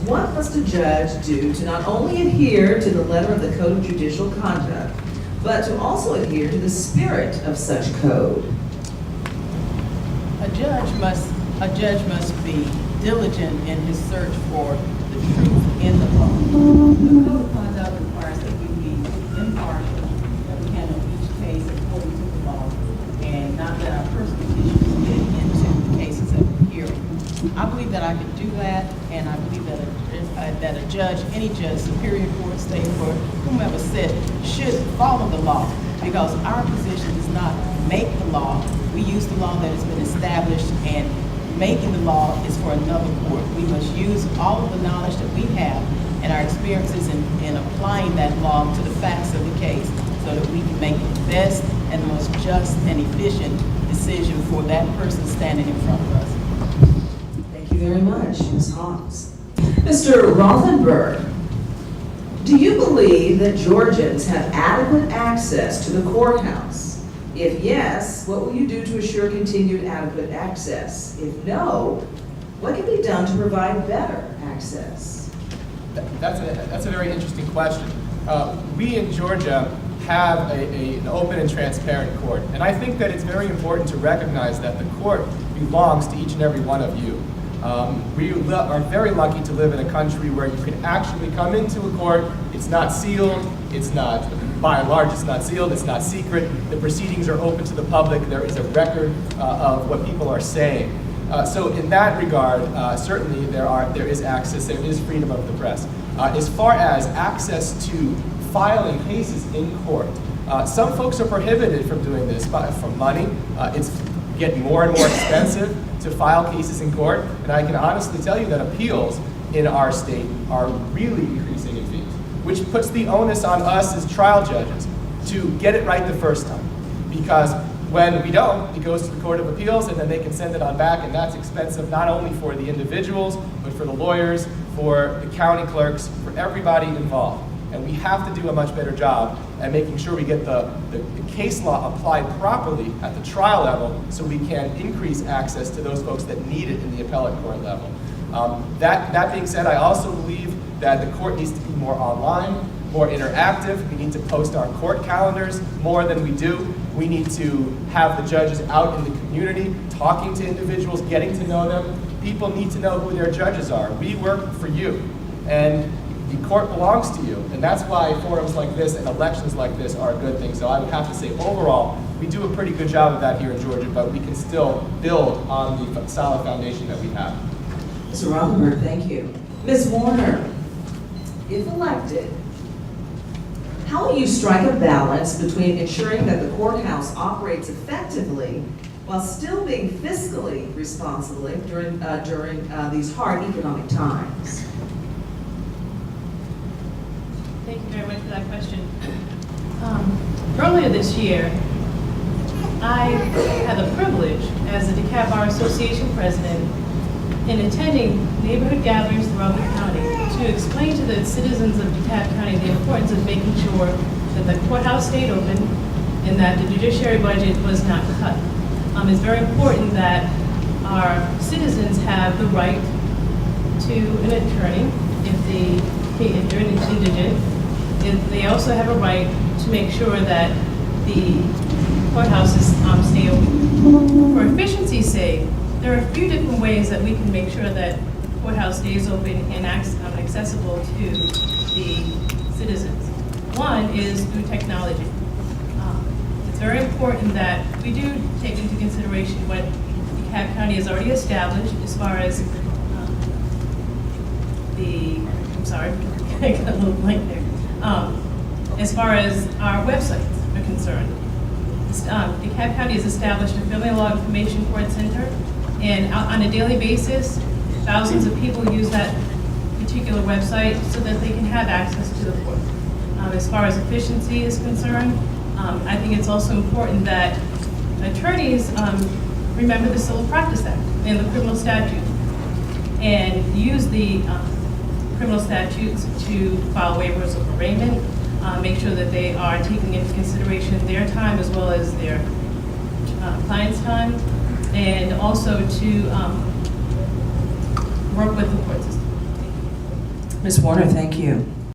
what must a judge do to not only adhere to the letter of the Code of Judicial Conduct, but to also adhere to the spirit of such code? A judge must be diligent in his search for the truth in the law. The Code of Conduct requires that we be impartial, that we handle each case according to the law, and not let our personal issues get into the cases that we're hearing. I believe that I can do that, and I believe that a judge, any judge, Superior Court, State Court, whomever said, should follow the law, because our position is not make the law. We use the law that has been established, and making the law is for another court. We must use all of the knowledge that we have and our experiences in applying that law to the facts of the case so that we can make the best and the most just and efficient decision for that person standing in front of us. Thank you very much, Ms. Hawks. Mr. Rothenberg, do you believe that Georgians have adequate access to the courthouse? If yes, what will you do to assure continued adequate access? If no, what can be done to provide better access? That's a very interesting question. We in Georgia have an open and transparent court, and I think that it's very important to recognize that the court belongs to each and every one of you. We are very lucky to live in a country where you can actually come into a court. It's not sealed. It's not, by and large, it's not sealed. It's not secret. The proceedings are open to the public. There is a record of what people are saying. So in that regard, certainly there is access. There is freedom of the press. As far as access to filing cases in court, some folks are prohibited from doing this from money. It's getting more and more expensive to file cases in court, and I can honestly tell you that appeals in our state are really increasing in fees, which puts the onus on us as trial judges to get it right the first time. Because when we don't, it goes to the Court of Appeals, and then they can send it on back, and that's expensive not only for the individuals, but for the lawyers, for the county clerks, for everybody involved. And we have to do a much better job at making sure we get the case law applied properly at the trial level so we can increase access to those folks that need it in the appellate court level. That being said, I also believe that the court needs to be more online, more interactive. We need to post our court calendars more than we do. We need to have the judges out in the community, talking to individuals, getting to know them. People need to know who their judges are. We work for you, and the court belongs to you, and that's why forums like this and elections like this are a good thing. So I would have to say, overall, we do a pretty good job of that here in Georgia, but we can still build on the solid foundation that we have. Mr. Rothenberg, thank you. Ms. Warner, if elected, how will you strike a balance between ensuring that the courthouse operates effectively while still being fiscally responsible during these hard economic times? Thank you very much for that question. Earlier this year, I had the privilege as the Dekalb Bar Association president in attending neighborhood gatherings throughout the county to explain to the citizens of DeKalb County the importance of making sure that the courthouse stayed open and that the judiciary budget was not cut. It's very important that our citizens have the right to an attorney if they're indigent. They also have a right to make sure that the courthouses stay open. For efficiency's sake, there are a few different ways that we can make sure that the courthouse stays open and accessible to the citizens. One is through technology. It's very important that we do take into consideration what DeKalb County has already established as far as I got a little blank there. As far as our websites are concerned, DeKalb County has established a family law information court center, and on a daily basis, thousands of people use that particular website so that they can have access to the court. As far as efficiency is concerned, I think it's also important that attorneys remember the Civil Practice Act and the criminal statute and use the criminal statutes to file waivers of arraignment, make sure that they are taking into consideration their time as well as their client's time, and also to work with the court system. Ms. Warner, thank you.